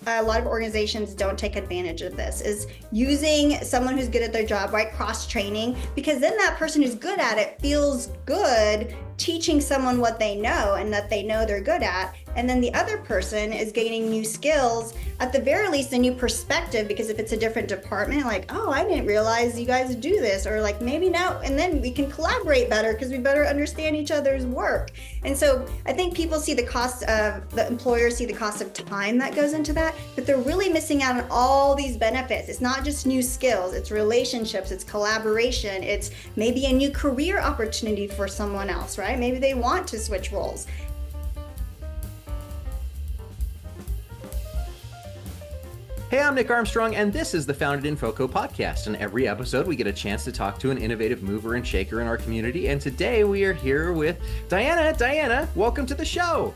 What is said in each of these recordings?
a lot of organizations don't take advantage of this, is using someone who's good at their job, right? Cross training, because then that person who's good at it feels good teaching someone what they know and that they know they're good at. And then the other person is gaining new skills, at the very least a new perspective, because if it's a different department, like, oh, I didn't realize you guys do this, or like maybe now, and then we can collaborate better because we better understand each other's work. And so I think people see the cost of, the employers see the cost of time that goes into that, but they're really missing out on all these benefits. It's not just new skills, it's relationships, it's collaboration, it's maybe a new career opportunity for someone else, right? Maybe they want to switch roles. Hey, I'm Nick Armstrong, and this is the Founded in FoCo podcast. And every episode, we get a chance to talk to an innovative mover and shaker in our community. And today we are here with Diana. Diana, welcome to the show.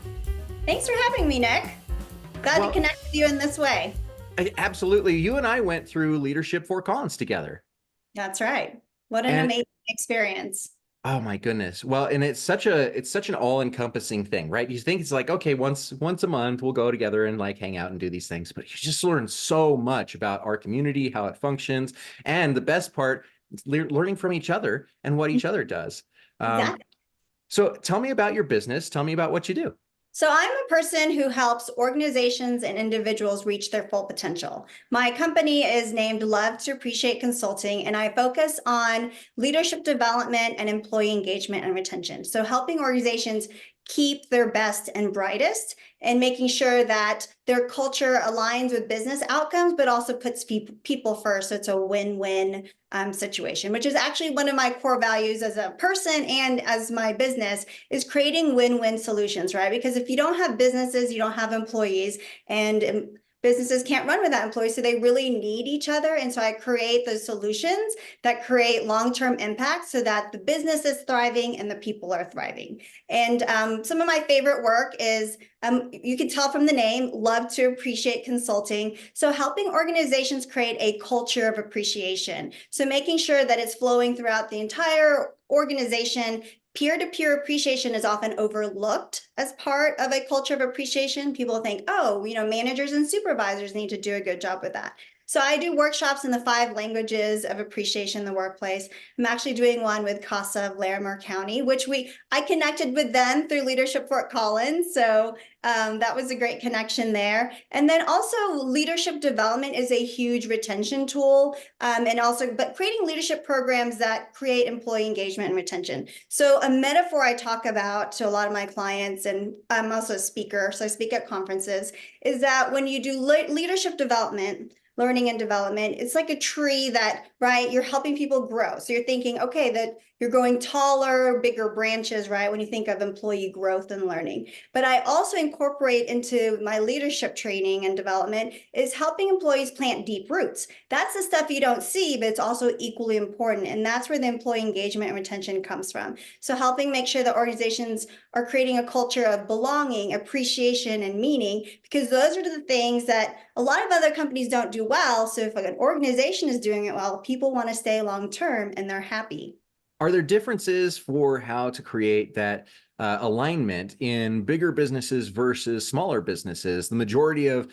Thanks for having me, Nick. Glad to connect with you in this way. Absolutely. You and I went through Leadership for Collins together. That's right. What an amazing experience. Oh my goodness. Well, and it's such an all-encompassing thing, right? You think it's like, okay, once a month we'll go together and like hang out and do these things, but you just learn so much about our community, how it functions, and the best part, learning from each other and what each other does. Exactly. So tell me about your business. Tell me about what you do. So I'm a person who helps organizations and individuals reach their full potential. My company is named Love to Appreciate Consulting, and I focus on leadership development and employee engagement and retention. So helping organizations keep their best and brightest and making sure that their culture aligns with business outcomes, but also puts people first. So it's a win-win situation, which is actually one of my core values as a person and as my business, is creating win-win solutions, right? Because if you don't have businesses, you don't have employees, and businesses can't run without employees, so they really need each other. And so I create those solutions that create long-term impact so that the business is thriving and the people are thriving. And some of my favorite work is, you can tell from the name, Love to Appreciate Consulting. So helping organizations create a culture of appreciation. So making sure that it's flowing throughout the entire organization. Peer-to-peer appreciation is often overlooked as part of a culture of appreciation. People think, oh, managers and supervisors need to do a good job with that. So I do workshops in the 5 languages of appreciation in the workplace. I'm actually doing one with CASA of Larimer County, which I connected with them through Leadership Fort Collins. So that was a great connection there. And then also leadership development is a huge retention tool, but creating leadership programs that create employee engagement and retention. So a metaphor I talk about to a lot of my clients, and I'm also a speaker, so I speak at conferences, is that when you do leadership development, learning and development, it's like a tree that, right, you're helping people grow. So you're thinking, okay, that you're growing taller, bigger branches, right, when you think of employee growth and learning. But I also incorporate into my leadership training and development is helping employees plant deep roots. That's the stuff you don't see, but it's also equally important. And that's where the employee engagement and retention comes from. So helping make sure that organizations are creating a culture of belonging, appreciation, and meaning, because those are the things that a lot of other companies don't do well. So if an organization is doing it well, people want to stay long-term and they're happy. Are there differences for how to create that alignment in bigger businesses versus smaller businesses? The majority of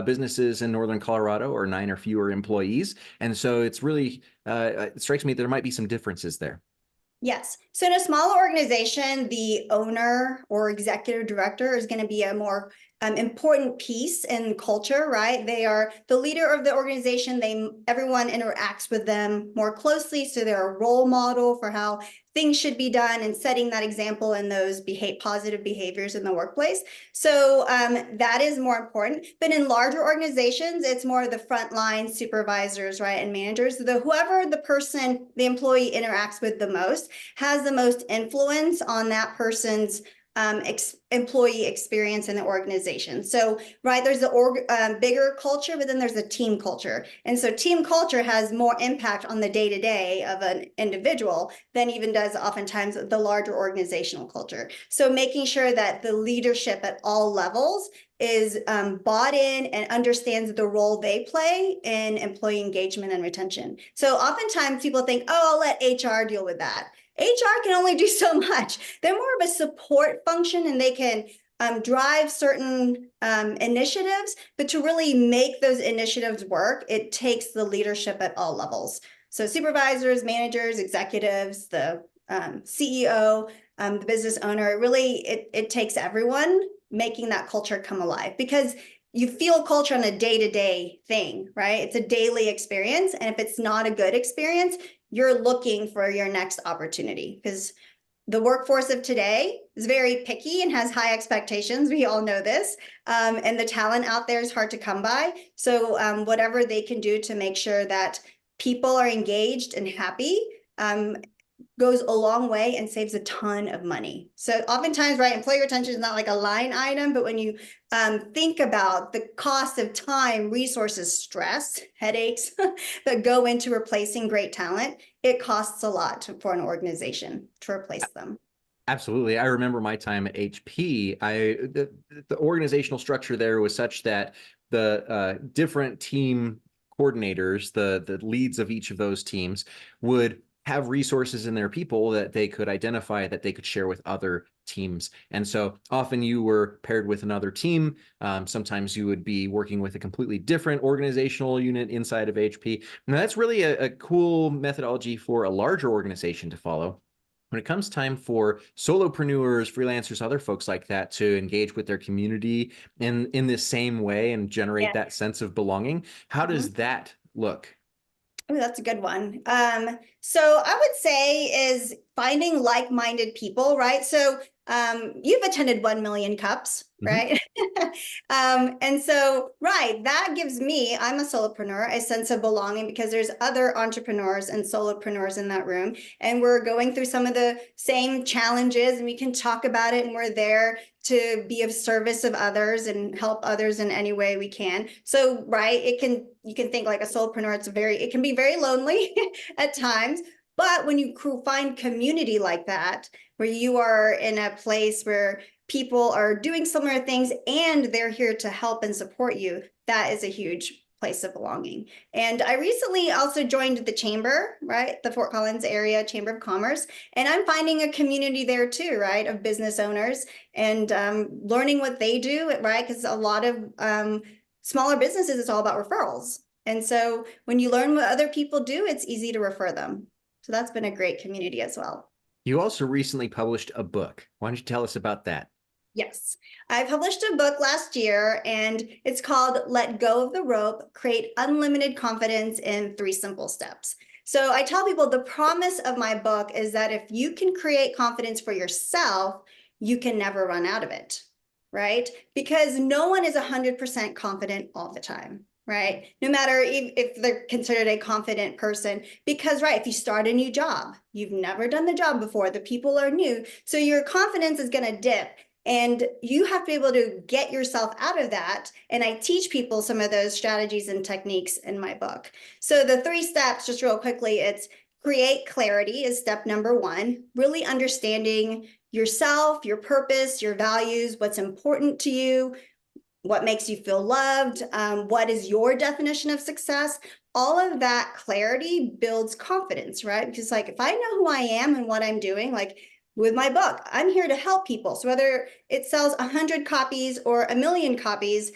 businesses in Northern Colorado are 9 or fewer employees. And so it's really, it strikes me there might be some differences there. Yes. So in a smaller organization, the owner or executive director is going to be a more important piece in culture, right? They are the leader of the organization. Everyone interacts with them more closely. So they're a role model for how things should be done and setting that example in those positive behaviors in the workplace. So that is more important. But in larger organizations, it's more the frontline supervisors, right, and managers. Whoever the employee interacts with the most has the most influence on that person's employee experience in the organization. So, right, there's the bigger culture, but then there's a team culture. And so team culture has more impact on the day-to-day of an individual than even does oftentimes the larger organizational culture. So making sure that the leadership at all levels is bought in and understands the role they play in employee engagement and retention. So oftentimes people think, oh, I'll let HR deal with that. HR can only do so much. They're more of a support function, and they can drive certain initiatives, but to really make those initiatives work, it takes the leadership at all levels. So supervisors, managers, executives, the CEO, the business owner, it takes everyone making that culture come alive, because you feel culture on a day-to-day thing, right? It's a daily experience. And if it's not a good experience, you're looking for your next opportunity, because the workforce of today is very picky and has high expectations. We all know this. And the talent out there is hard to come by. So whatever they can do to make sure that people are engaged and happy goes a long way and saves a ton of money. So oftentimes, right, employee retention is not like a line item, but when you think about the cost of time, resources, stress, headaches that go into replacing great talent, it costs a lot for an organization to replace them. Absolutely. I remember my time at HP. The organizational structure there was such that the different team coordinators, the leads of each of those teams, would have resources in their people that they could identify, that they could share with other teams. And so often you were paired with another team. Sometimes you would be working with a completely different organizational unit inside of HP. Now that's really a cool methodology for a larger organization to follow. When it comes time for solopreneurs, freelancers, other folks like that to engage with their community in this same way and generate that sense of belonging, how does that look? Oh, that's a good one. So I would say is finding like-minded people, right? So you've attended 1 Million Cups, right? And so, right, that gives me, I'm a solopreneur, a sense of belonging, because there's other entrepreneurs and solopreneurs in that room. And we're going through some of the same challenges, and we can talk about it, and we're there to be of service of others and help others in any way we can. So, right, you can think like a solopreneur, it can be very lonely at times. But when you find community like that, where you are in a place where people are doing similar things and they're here to help and support you, that is a huge place of belonging. And I recently also joined the chamber, right? The Fort Collins area Chamber of Commerce. And I'm finding a community there too, right? Of business owners and learning what they do, right? Because a lot of smaller businesses, it's all about referrals. And so when you learn what other people do, it's easy to refer them. So that's been a great community as well. You also recently published a book. Why don't you tell us about that? Yes, I published a book last year, and it's called Let Go of the Rope, Create Unlimited Confidence in 3 Simple Steps. So I tell people the promise of my book is that if you can create confidence for yourself, you can never run out of it, right? Because no one is 100% confident all the time. Right? No matter if they're considered a confident person, because right, if you start a new job, you've never done the job before, the people are new, so your confidence is going to dip. And you have to be able to get yourself out of that. And I teach people some of those strategies and techniques in my book. So the 3 steps, just real quickly, it's create clarity is step number 1, really understanding yourself, your purpose, your values, what's important to you, what makes you feel loved, what is your definition of success. All of that clarity builds confidence, right? Because like, if I know who I am and what I'm doing, like with my book, I'm here to help people. So whether it sells 100 copies or 1 million copies,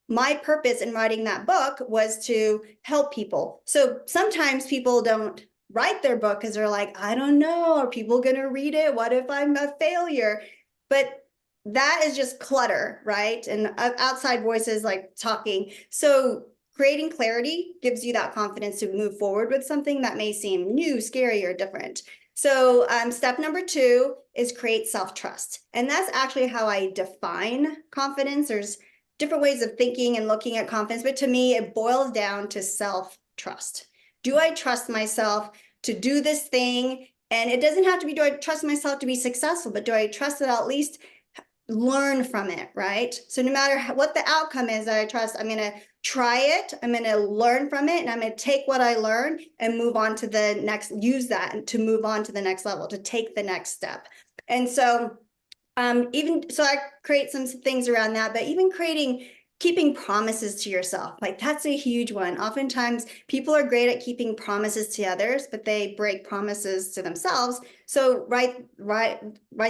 my purpose in writing that book was to help people. So sometimes people don't write their book because they're like, I don't know, are people going to read it? What if I'm a failure? But that is just clutter, right? And outside voices like talking. So creating clarity gives you that confidence to move forward with something that may seem new, scary, or different. So step number 2 is create self-trust. And that's actually how I define confidence. There's different ways of thinking and looking at confidence, but to me, it boils down to self-trust. Do I trust myself to do this thing? And it doesn't have to be, do I trust myself to be successful, but do I trust that I'll at least learn from it, right? So no matter what the outcome is that I trust, I'm going to try it, I'm going to learn from it, and I'm going to take what I learned and move on to the next, use that to move on to the next level, to take the next step. And so I create some things around that, but even creating keeping promises to yourself. Like that's a huge one. Oftentimes people are great at keeping promises to others, but they break promises to themselves. So right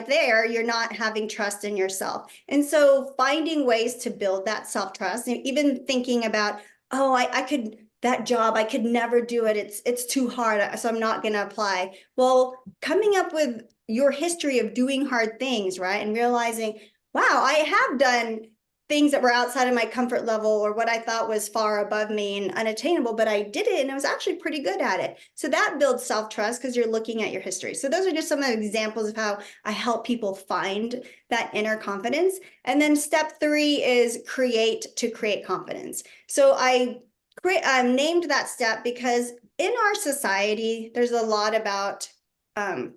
there, you're not having trust in yourself. And so finding ways to build that self-trust, and even thinking about, oh, I could, that job, I could never do it. It's too hard, so I'm not going to apply. Well, coming up with your history of doing hard things, right? And realizing, wow, I have done things that were outside of my comfort level or what I thought was far above me and unattainable, but I did it and I was actually pretty good at it. So that builds self-trust because you're looking at your history. So those are just some of the examples of how I help people find that inner confidence. And then step 3 is create to create confidence. So I named that step because in our society, there's a lot about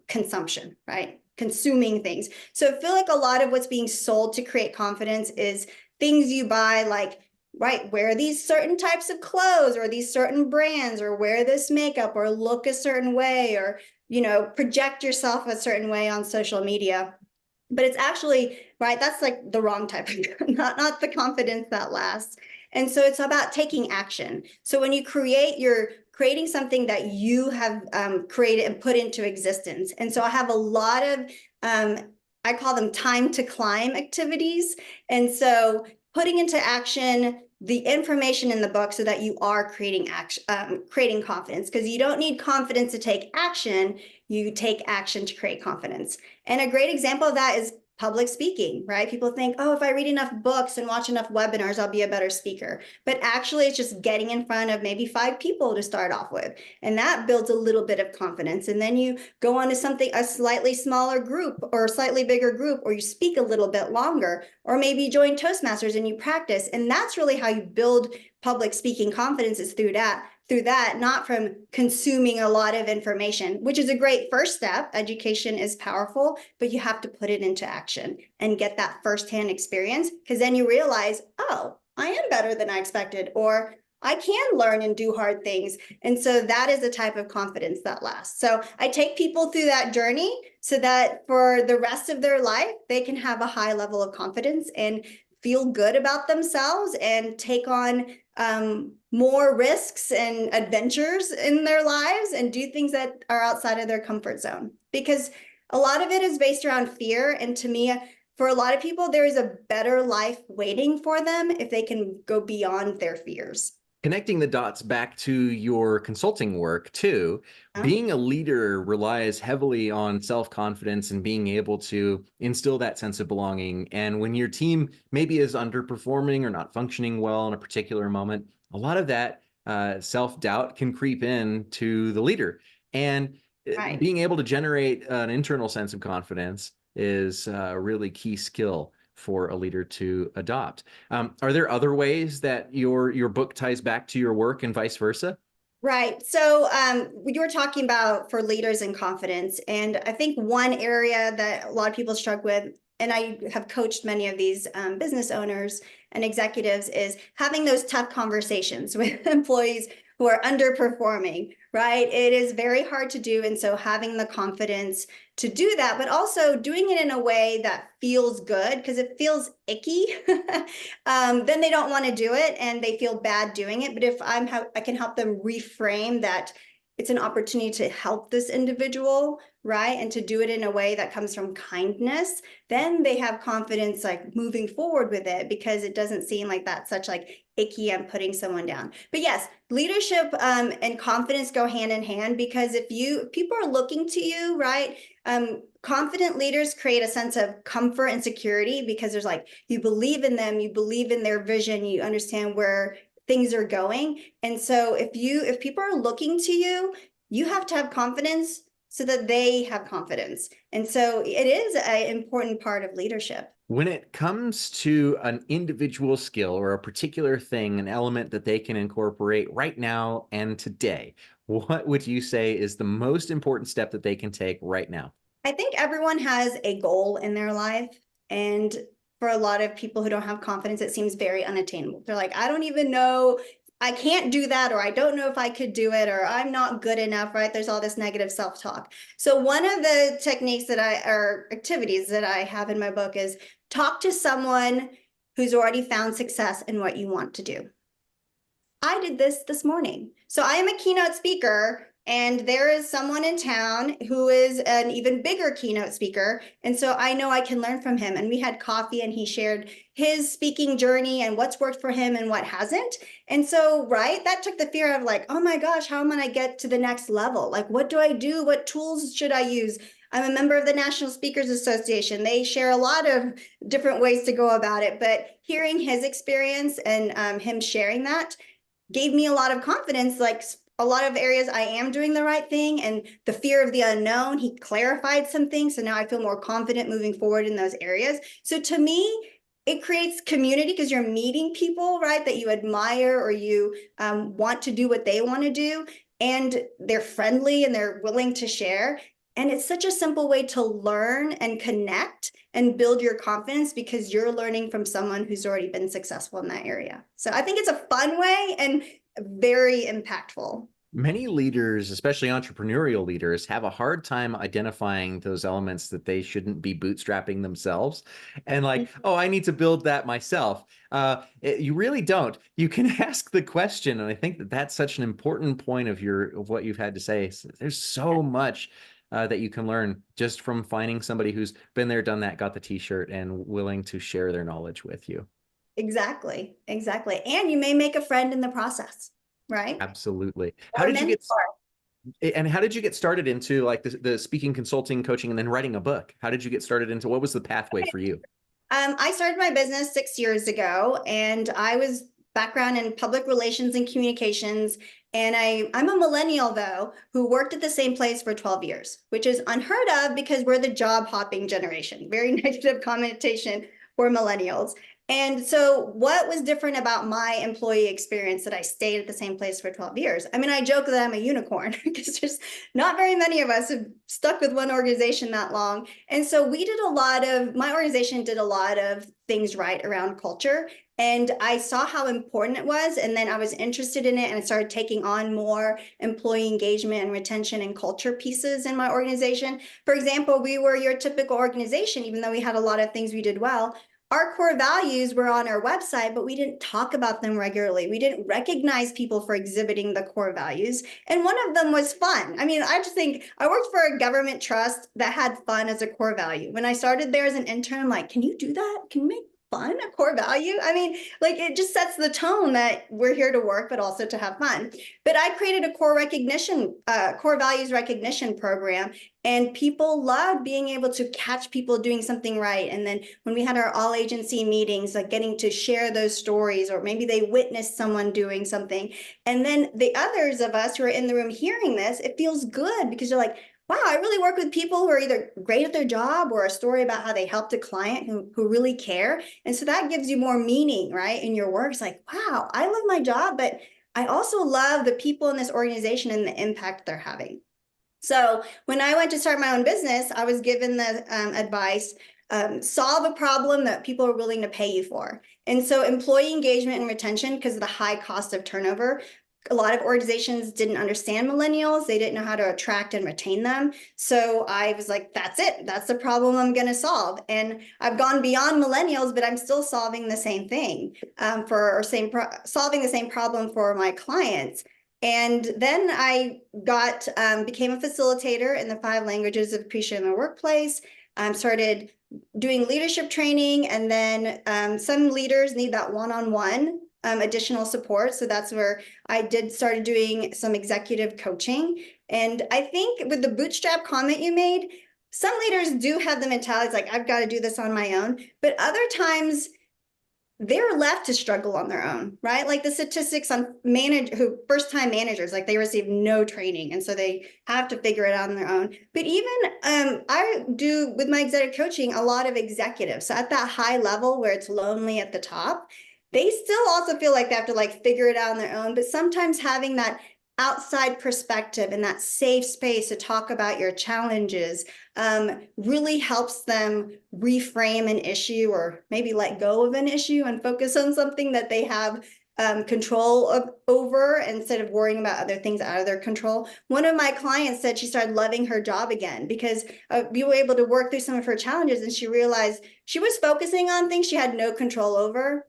consumption, right? Consuming things. So I feel like a lot of what's being sold to create confidence is things you buy, like, right, wear these certain types of clothes or these certain brands or wear this makeup or look a certain way or, you know, project yourself a certain way on social media. But it's actually, right, that's like the wrong type of, not the confidence that lasts. And so it's about taking action. So when you create, you're creating something that you have created and put into existence. And so I have a lot of, I call them time to climb activities. And so putting into action the information in the book so that you are creating action, creating confidence, because you don't need confidence to take action. You take action to create confidence. And a great example of that is public speaking, right? People think, oh, if I read enough books and watch enough webinars, I'll be a better speaker. But actually, it's just getting in front of maybe 5 people to start off with. And that builds a little bit of confidence. And then you go on to something, a slightly smaller group or a slightly bigger group, or you speak a little bit longer, or maybe join Toastmasters and you practice. And that's really how you build public speaking confidence, is through that, not from consuming a lot of information, which is a great first step. Education is powerful, but you have to put it into action and get that firsthand experience, because then you realize, oh, I am better than I expected, or I can learn and do hard things. And so that is the type of confidence that lasts. So I take people through that journey so that for the rest of their life, they can have a high level of confidence and feel good about themselves and take on more risks and adventures in their lives and do things that are outside of their comfort zone. Because a lot of it is based around fear. And to me, for a lot of people, there is a better life waiting for them if they can go beyond their fears. Connecting the dots back to your consulting work too, being a leader relies heavily on self-confidence and being able to instill that sense of belonging. And when your team maybe is underperforming or not functioning well in a particular moment, a lot of that self-doubt can creep in to the leader. And Right. being able to generate an internal sense of confidence is a really key skill for a leader to adopt. Are there other ways that your book ties back to your work and vice versa? Right. So you were talking about for leaders and confidence. And I think one area that a lot of people struggle with, and I have coached many of these business owners and executives, is having those tough conversations with employees who are underperforming, right? It is very hard to do. And so having the confidence to do that, but also doing it in a way that feels good, because it feels icky, then they don't want to do it and they feel bad doing it. But if I can help them reframe that it's an opportunity to help this individual, right? And to do it in a way that comes from kindness, then they have confidence like moving forward with it, because it doesn't seem like that's such like icky, I'm putting someone down. But yes, leadership and confidence go hand in hand, because if people are looking to you, right? Confident leaders create a sense of comfort and security, because there's like, you believe in them, you believe in their vision, you understand where things are going. And so if people are looking to you, you have to have confidence so that they have confidence. And so it is an important part of leadership. When it comes to an individual skill or a particular thing, an element that they can incorporate right now and today, what would you say is the most important step that they can take right now? I think everyone has a goal in their life. And for a lot of people who don't have confidence, it seems very unattainable. They're like, I don't even know, I can't do that, or I don't know if I could do it, or I'm not good enough, right? There's all this negative self-talk. So one of the techniques or activities that I have in my book is talk to someone who's already found success in what you want to do. I did this morning. So I am a keynote speaker, and there is someone in town who is an even bigger keynote speaker. And so I know I can learn from him. And we had coffee and he shared his speaking journey and what's worked for him and what hasn't. And so, right, that took the fear of like, oh my gosh, how am I going to get to the next level? Like, what do I do? What tools should I use? I'm a member of the National Speakers Association. They share a lot of different ways to go about it. But hearing his experience and him sharing that gave me a lot of confidence, like a lot of areas I am doing the right thing, and the fear of the unknown, he clarified some things. So now I feel more confident moving forward in those areas. So to me, it creates community because you're meeting people, right, that you admire or you want to do what they want to do. And they're friendly and they're willing to share. And it's such a simple way to learn and connect and build your confidence because you're learning from someone who's already been successful in that area. So I think it's a fun way and very impactful. Many leaders, especially entrepreneurial leaders, have a hard time identifying those elements that they shouldn't be bootstrapping themselves. And like, oh, I need to build that myself. You really don't. You can ask the question. And I think that that's such an important point of what you've had to say. There's so much that you can learn just from finding somebody who's been there, done that, got the t-shirt and willing to share their knowledge with you. Exactly. And you may make a friend in the process, right? Absolutely. Or mentor. How did you get started into like the speaking, consulting, coaching, and then writing a book? How did you get started into, what was the pathway for you? I started my business 6 years ago, and I was background in public relations and communications. And I'm a millennial, though, who worked at the same place for 12 years, which is unheard of because we're the job hopping generation. Very negative connotation for millennials. And so what was different about my employee experience that I stayed at the same place for 12 years? I mean, I joke that I'm a unicorn because there's not very many of us have stuck with one organization that long. And so my organization did a lot of things right around culture. And I saw how important it was. And then I was interested in it and I started taking on more employee engagement and retention and culture pieces in my organization. For example, we were your typical organization, even though we had a lot of things we did well. Our core values were on our website, but we didn't talk about them regularly. We didn't recognize people for exhibiting the core values. And one of them was fun. I mean, I just think I worked for a government trust that had fun as a core value. When I started there as an intern, I'm like, can you do that? Can you make fun a core value? I mean, like it just sets the tone that we're here to work, but also to have fun. But I created a core values recognition program, and people loved being able to catch people doing something right. And then when we had our all agency meetings, like getting to share those stories, or maybe they witnessed someone doing something. And then the others of us who are in the room hearing this, it feels good because you're like, wow, I really work with people who are either great at their job or a story about how they helped a client who really care. And so that gives you more meaning, right, in your work. It's like, wow, I love my job, but I also love the people in this organization and the impact they're having. So when I went to start my own business, I was given the advice, solve a problem that people are willing to pay you for. And so employee engagement and retention, because of the high cost of turnover, a lot of organizations didn't understand millennials. They didn't know how to attract and retain them. So I was like, that's it. That's the problem I'm going to solve. And I've gone beyond millennials, but I'm still solving the same thing solving the same problem for my clients. And then I became a facilitator in the 5 languages of appreciation in the workplace. Started doing leadership training, and then some leaders need that one-on-one additional support. So that's where I started doing some executive coaching. And I think with the bootstrap comment you made, some leaders do have the mentality, it's like, I've got to do this on my own. But other times they're left to struggle on their own, right? Like the statistics on first-time managers, like they receive no training. And so they have to figure it out on their own. But even I do with my executive coaching, a lot of executives. So at that high level where it's lonely at the top, they still also feel like they have to like figure it out on their own. But sometimes having that outside perspective and that safe space to talk about your challenges really helps them reframe an issue, or maybe let go of an issue and focus on something that they have control over instead of worrying about other things out of their control. One of my clients said she started loving her job again because we were able to work through some of her challenges, and she realized she was focusing on things she had no control over,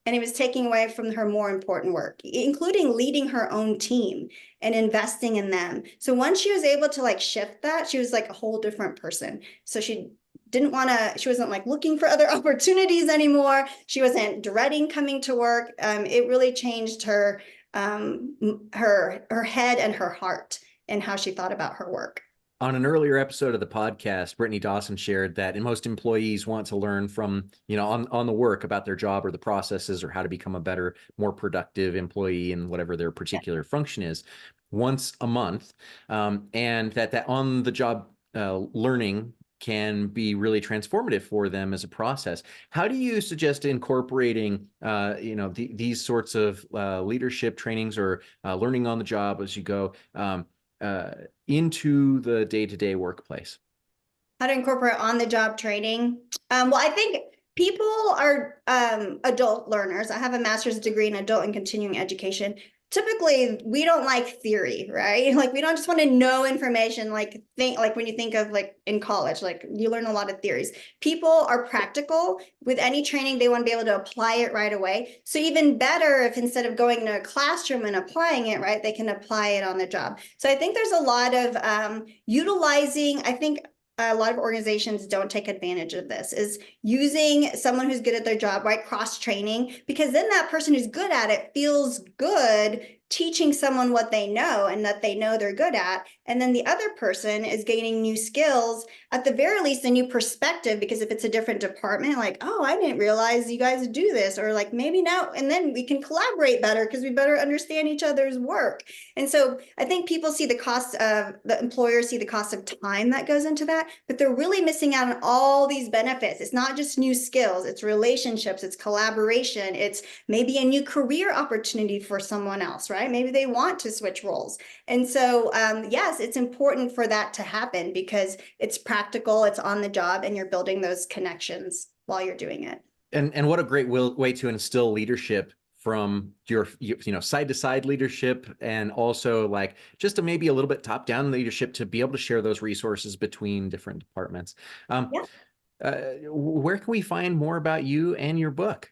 and it was taking away from her more important work, including leading her own team and investing in them. So once she was able to like shift that, she was like a whole different person. So she wasn't like looking for other opportunities anymore. She wasn't dreading coming to work. It really changed her head and her heart and how she thought about her work. On an earlier episode of the podcast, Brittany Dawson shared that most employees want to learn from, on the work about their job or the processes or how to become a better, more productive employee in whatever their particular function is once a month. And that on the job learning can be really transformative for them as a process. How do you suggest incorporating, these sorts of leadership trainings or learning on the job as you go into the day-to-day workplace? How to incorporate on-the-job training? Well, I think people are adult learners. I have a master's degree in adult and continuing education. Typically, we don't like theory, right? Like we don't just want to know information, like when you think of like in college, like you learn a lot of theories. People are practical. With any training, they want to be able to apply it right away. So even better if instead of going to a classroom and applying it, right, they can apply it on the job. So I think there's a lot of utilizing, I think a lot of organizations don't take advantage of this, is using someone who's good at their job, right? Cross training, because then that person who's good at it feels good teaching someone what they know and that they know they're good at. And then the other person is gaining new skills, at the very least, a new perspective, because if it's a different department, like, oh, I didn't realize you guys do this, or like maybe now, and then we can collaborate better because we better understand each other's work. And so I think people see the employers see the cost of time that goes into that, but they're really missing out on all these benefits. It's not just new skills, it's relationships, it's collaboration, it's maybe a new career opportunity for someone else, right? Maybe they want to switch roles. And so, yes, it's important for that to happen because it's practical, it's on the job, and you're building those connections while you're doing it. And what a great way to instill leadership from your side to side leadership, and also like just maybe a little bit top down leadership to be able to share those resources between different departments. Where can we find more about you and your book?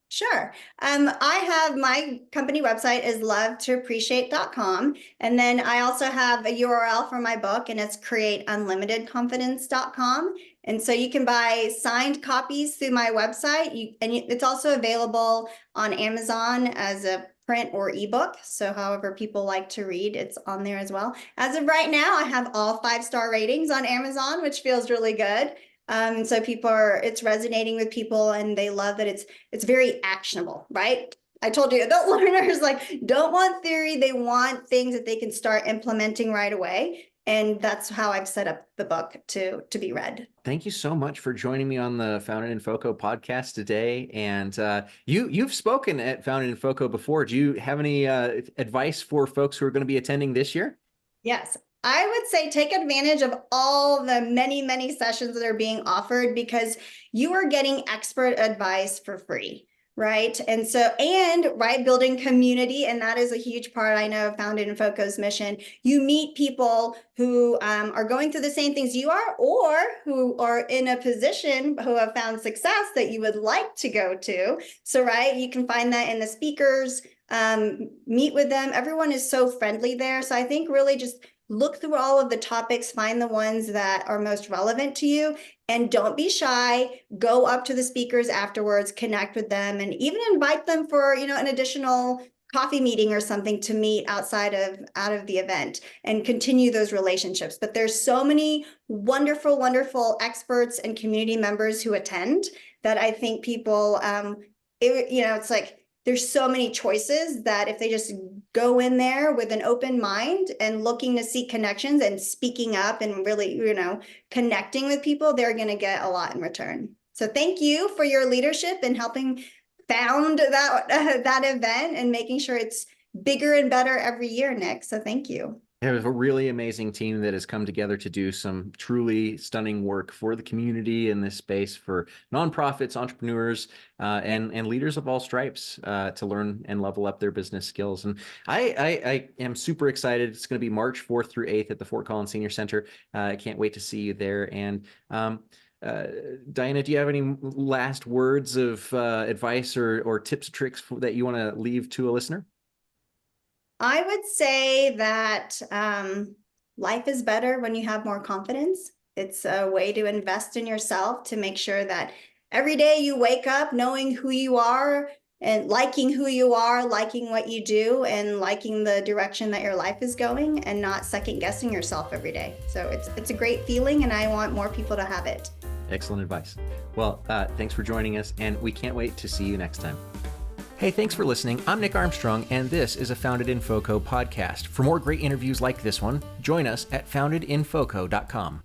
Sure. I have my company website is lovetoappreciate.com. And then I also have a URL for my book, and it's createunlimitedconfidence.com. And so you can buy signed copies through my website. It's also available on Amazon as a print or ebook. So however people like to read, it's on there as well. As of right now, I have all 5-star ratings on Amazon, which feels really good. So it's resonating with people, and they love that it's very actionable, right? I told you, adult learners don't want theory. They want things that they can start implementing right away. And that's how I've set up the book to be read. Thank you so much for joining me on the Founded in FoCo podcast today. And you've spoken at Founded in FoCo before. Do you have any advice for folks who are going to be attending this year? Yes. I would say take advantage of all the many, many sessions that are being offered, because you are getting expert advice for free, right? And building community. And that is a huge part, I know, of Founded in FoCo's mission. You meet people who are going through the same things you are, or who are in a position who have found success that you would like to go to. So, right, you can find that in the speakers, meet with them. Everyone is so friendly there. So I think really just look through all of the topics, find the ones that are most relevant to you, and don't be shy. Go up to the speakers afterwards, connect with them, and even invite them for, an additional coffee meeting or something to meet out of the event and continue those relationships. But there's so many wonderful, wonderful experts and community members who attend that I think people, it's like, there's so many choices that if they just go in there with an open mind and looking to see connections and speaking up and really, connecting with people, they're going to get a lot in return. So thank you for your leadership in helping found that event and making sure it's bigger and better every year, Nick. So thank you. There's a really amazing team that has come together to do some truly stunning work for the community in this space, for nonprofits, entrepreneurs, and leaders of all stripes to learn and level up their business skills. And I am super excited. It's going to be March 4th through 8th at the Fort Collins Senior Center. I can't wait to see you there. And Diana, do you have any last words of advice or tips or tricks that you want to leave to a listener? I would say that life is better when you have more confidence. It's a way to invest in yourself to make sure that every day you wake up knowing who you are and liking who you are, liking what you do, and liking the direction that your life is going, and not second guessing yourself every day. So it's a great feeling, and I want more people to have it. Excellent advice. Well, thanks for joining us, and we can't wait to see you next time. Hey, thanks for listening. I'm Nick Armstrong, and this is a Founded in FoCo podcast. For more great interviews like this one, join us at foundedinfoco.com.